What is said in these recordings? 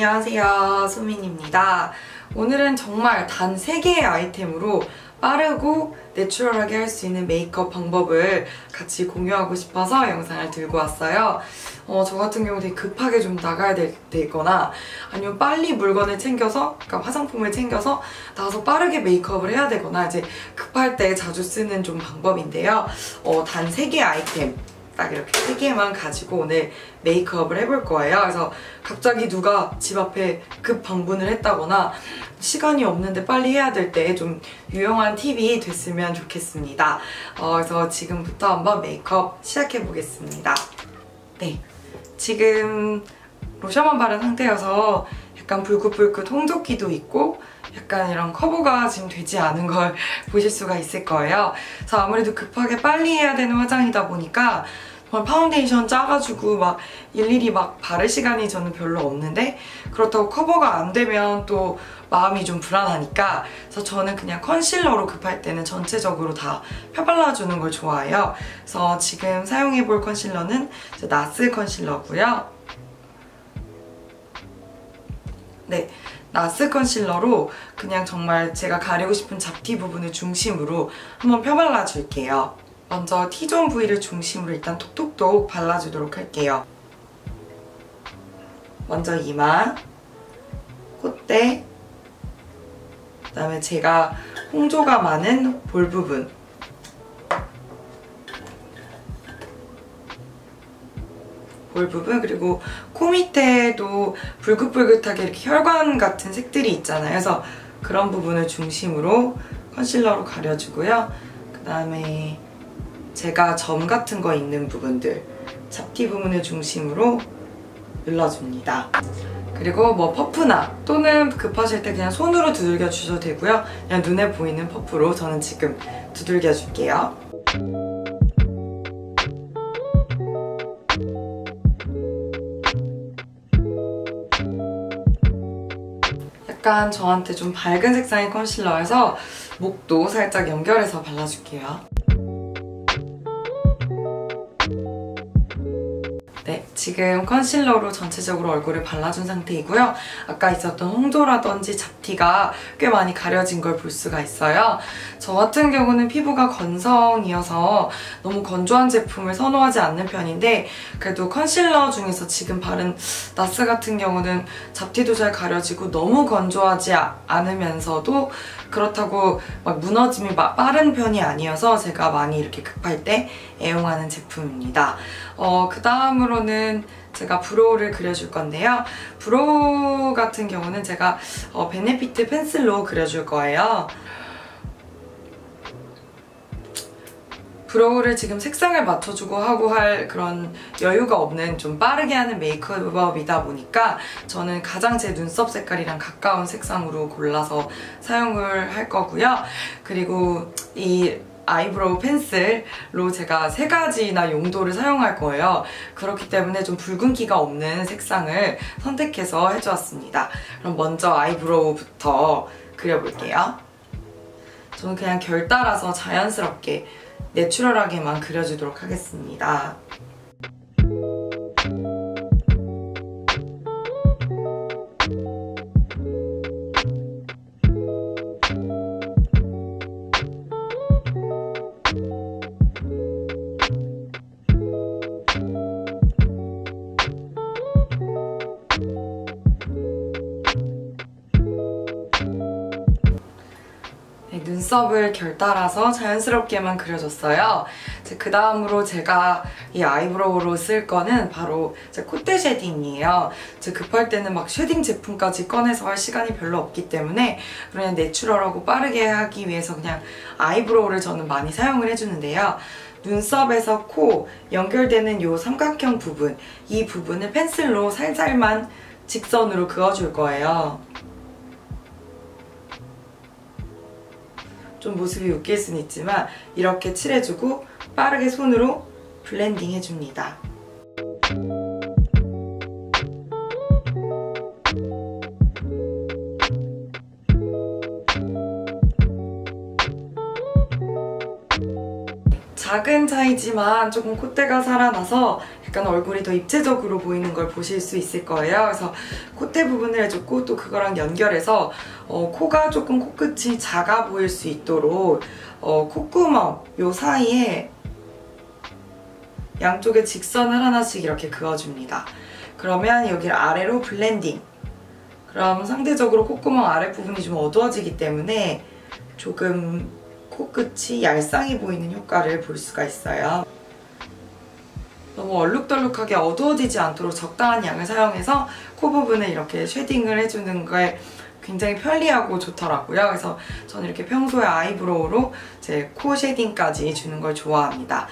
안녕하세요, 수민입니다. 오늘은 정말 단 3개의 아이템으로 빠르고 내추럴하게 할 수 있는 메이크업 방법을 같이 공유하고 싶어서 영상을 들고 왔어요. 저 같은 경우 되게 급하게 좀 나가야 되거나 아니면 빨리 물건을 챙겨서, 그러니까 화장품을 챙겨서 나가서 빠르게 메이크업을 해야 되거나 이제 급할 때 자주 쓰는 좀 방법인데요. 단 3개의 아이템 딱 이렇게 3개만 가지고 오늘 메이크업을 해볼 거예요. 그래서 갑자기 누가 집 앞에 급 방문을 했다거나 시간이 없는데 빨리 해야 될 때 좀 유용한 팁이 됐으면 좋겠습니다. 그래서 지금부터 한번 메이크업 시작해 보겠습니다. 네, 지금 로션만 바른 상태여서 약간 불긋불긋 홍조기도 있고 약간 이런 커버가 지금 되지 않은 걸 보실 수가 있을 거예요. 그래서 아무래도 급하게 빨리 해야 되는 화장이다 보니까 정말 파운데이션 짜가지고 막 일일이 막 바를 시간이 저는 별로 없는데, 그렇다고 커버가 안 되면 또 마음이 좀 불안하니까, 그래서 저는 그냥 컨실러로 급할 때는 전체적으로 다 펴발라주는 걸 좋아해요. 그래서 지금 사용해볼 컨실러는 나스 컨실러고요. 네, 나스 컨실러로 그냥 정말 제가 가리고 싶은 잡티 부분을 중심으로 한번 펴발라줄게요. 먼저 T존 부위를 중심으로 일단 톡톡톡 발라주도록 할게요. 먼저 이마, 콧대, 그 다음에 제가 홍조가 많은 볼 부분, 그리고 코 밑에도 불긋불긋하게 이렇게 혈관 같은 색들이 있잖아요. 그래서 그런 부분을 중심으로 컨실러로 가려주고요. 그 다음에 제가 점 같은 거 있는 부분들, 잡티 부분을 중심으로 눌러줍니다. 그리고 뭐 퍼프나 또는 급하실 때 그냥 손으로 두들겨 주셔도 되고요. 그냥 눈에 보이는 퍼프로 저는 지금 두들겨 줄게요. 약간 저한테 좀 밝은 색상의 컨실러여서 목도 살짝 연결해서 발라줄게요. 네, 지금 컨실러로 전체적으로 얼굴을 발라준 상태이고요. 아까 있었던 홍조라든지 잡티가 꽤 많이 가려진 걸 볼 수가 있어요. 저 같은 경우는 피부가 건성이어서 너무 건조한 제품을 선호하지 않는 편인데, 그래도 컨실러 중에서 지금 바른 나스 같은 경우는 잡티도 잘 가려지고 너무 건조하지 않으면서도 그렇다고 막 무너짐이 빠른 편이 아니어서 제가 많이 이렇게 급할 때 애용하는 제품입니다. 그 다음으로는 제가 브로우를 그려줄 건데요. 브로우 같은 경우는 제가 베네피트 펜슬로 그려줄 거예요. 브로우를 지금 색상을 맞춰주고 하고 할 그런 여유가 없는 좀 빠르게 하는 메이크업이다 보니까 저는 가장 제 눈썹 색깔이랑 가까운 색상으로 골라서 사용을 할 거고요. 그리고 이 아이브로우 펜슬로 제가 3가지나 용도를 사용할 거예요. 그렇기 때문에 좀 붉은기가 없는 색상을 선택해서 해주었습니다. 그럼 먼저 아이브로우부터 그려볼게요. 저는 그냥 결 따라서 자연스럽게 내추럴하게만 그려주도록 하겠습니다. 눈썹을 결 따라서 자연스럽게만 그려줬어요. 그 다음으로 제가 이 아이브로우로 쓸 거는 바로 제 콧대 쉐딩이에요. 급할 때는 막 쉐딩 제품까지 꺼내서 할 시간이 별로 없기 때문에 그냥 내추럴하고 빠르게 하기 위해서 그냥 아이브로우를 저는 많이 사용을 해주는데요. 눈썹에서 코 연결되는 이 삼각형 부분, 이 부분을 펜슬로 살살만 직선으로 그어줄 거예요. 좀 모습이 웃길 수는 있지만 이렇게 칠해주고 빠르게 손으로 블렌딩 해줍니다. 작은 차이지만 조금 콧대가 살아나서 약간 얼굴이 더 입체적으로 보이는 걸 보실 수 있을 거예요. 그래서 콧대 부분을 해줬고 또 그거랑 연결해서 코가 조금 코끝이 작아 보일 수 있도록 콧구멍 요 사이에 양쪽에 직선을 하나씩 이렇게 그어줍니다. 그러면 여기를 아래로 블렌딩. 그럼 상대적으로 콧구멍 아랫부분이 좀 어두워지기 때문에 조금 코끝이 얄쌍해 보이는 효과를 볼 수가 있어요. 너무 얼룩덜룩하게 어두워지지 않도록 적당한 양을 사용해서 코 부분을 이렇게 쉐딩을 해주는 게 굉장히 편리하고 좋더라고요. 그래서 저는 이렇게 평소에 아이브로우로 제 코 쉐딩까지 주는 걸 좋아합니다.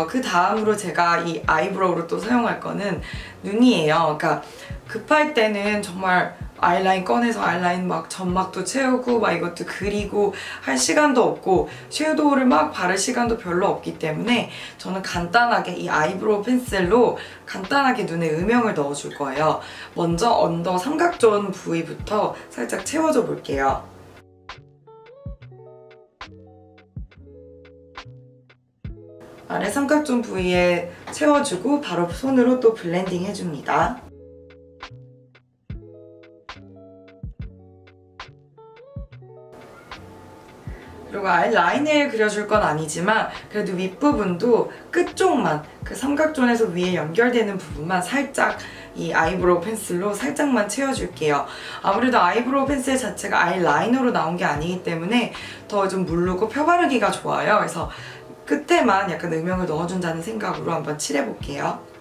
그 다음으로 제가 이 아이브로우로 또 사용할 거는 눈이에요. 그러니까 급할 때는 정말 아이라인 꺼내서 아이라인 막 점막도 채우고 막 이것도 그리고 할 시간도 없고 섀도우를 막 바를 시간도 별로 없기 때문에 저는 간단하게 이 아이브로우 펜슬로 간단하게 눈에 음영을 넣어줄 거예요. 먼저 언더 삼각존 부위부터 살짝 채워줘 볼게요. 아래 삼각존 부위에 채워주고 바로 손으로 또 블렌딩 해줍니다. 그리고 아이라인을 그려줄 건 아니지만 그래도 윗부분도 끝쪽만 그 삼각존에서 위에 연결되는 부분만 살짝 이 아이브로우 펜슬로 살짝만 채워줄게요. 아무래도 아이브로우 펜슬 자체가 아이라이너로 나온 게 아니기 때문에 더 좀 무르고 펴바르기가 좋아요. 그래서 끝에만 약간 음영을 넣어준다는 생각으로 한번 칠해볼게요.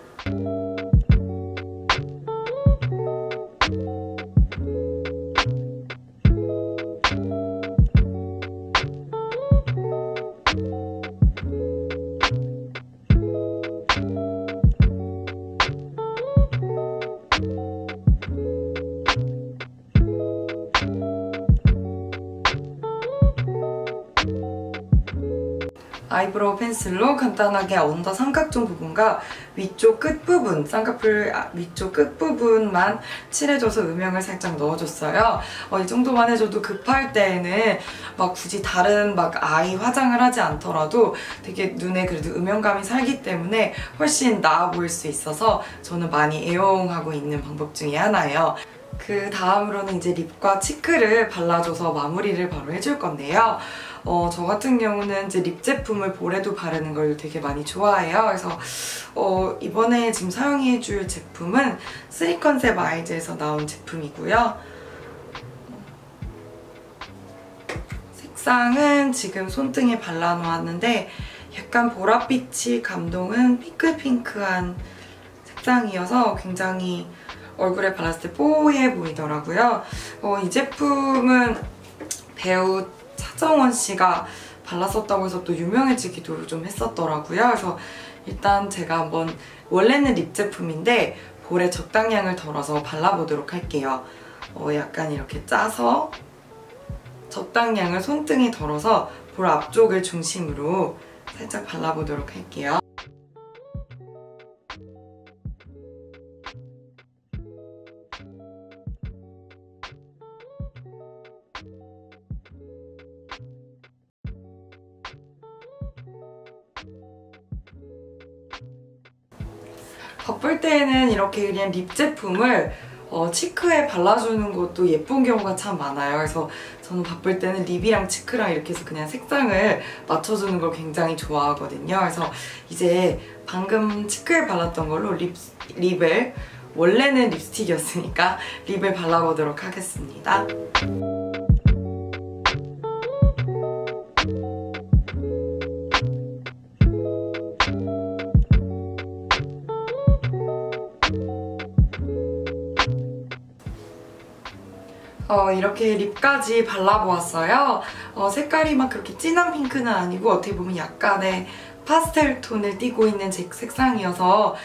아이브로우 펜슬로 간단하게 언더 삼각존 부분과 위쪽 끝부분, 쌍꺼풀 위쪽 끝부분만 칠해줘서 음영을 살짝 넣어줬어요. 이 정도만 해줘도 급할 때에는 막 굳이 다른 막 아이 화장을 하지 않더라도 되게 눈에 그래도 음영감이 살기 때문에 훨씬 나아 보일 수 있어서 저는 많이 애용하고 있는 방법 중에 하나예요. 그 다음으로는 이제 립과 치크를 발라줘서 마무리를 바로 해줄 건데요. 저 같은 경우는 이제 립 제품을 볼에도 바르는 걸 되게 많이 좋아해요. 그래서 이번에 지금 사용해줄 제품은 3컨셉 아이즈에서 나온 제품이고요. 색상은 지금 손등에 발라놓았는데 약간 보랏빛이 감동은 핑크핑크한 색상이어서 굉장히 얼굴에 발랐을 때 뽀얘 보이더라고요. 이 제품은 배우 차정원 씨가 발랐었다고 해서 또 유명해지기도 좀 했었더라고요. 그래서 일단 제가 한번 원래는 립 제품인데 볼에 적당량을 덜어서 발라보도록 할게요. 약간 이렇게 짜서 적당량을 손등에 덜어서 볼 앞쪽을 중심으로 살짝 발라보도록 할게요. 바쁠 때에는 이렇게 그냥 립 제품을 치크에 발라주는 것도 예쁜 경우가 참 많아요. 그래서 저는 바쁠 때는 립이랑 치크랑 이렇게 해서 그냥 색상을 맞춰주는 걸 굉장히 좋아하거든요. 그래서 이제 방금 치크에 발랐던 걸로 립을 원래는 립스틱이었으니까 립을 발라보도록 하겠습니다. 이렇게 립까지 발라보았어요. 색깔이 막 그렇게 진한 핑크는 아니고 어떻게 보면 약간의 파스텔 톤을 띠고 있는 제 색상이어서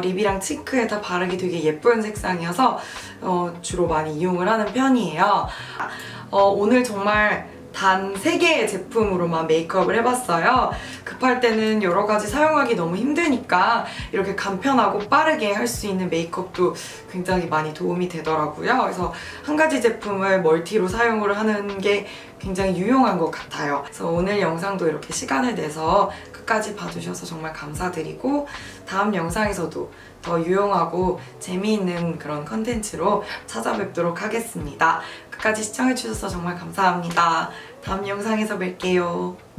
립이랑 치크에다 바르기 되게 예쁜 색상이어서 주로 많이 이용을 하는 편이에요. 오늘 정말 단 3개의 제품으로만 메이크업을 해봤어요. 급할 때는 여러 가지 사용하기 너무 힘드니까 이렇게 간편하고 빠르게 할 수 있는 메이크업도 굉장히 많이 도움이 되더라고요. 그래서 한 가지 제품을 멀티로 사용을 하는 게 굉장히 유용한 것 같아요. 그래서 오늘 영상도 이렇게 시간을 내서 끝까지 봐주셔서 정말 감사드리고 다음 영상에서도 더 유용하고 재미있는 그런 컨텐츠로 찾아뵙도록 하겠습니다. 끝까지 시청해주셔서 정말 감사합니다. 다음 영상에서 뵐게요.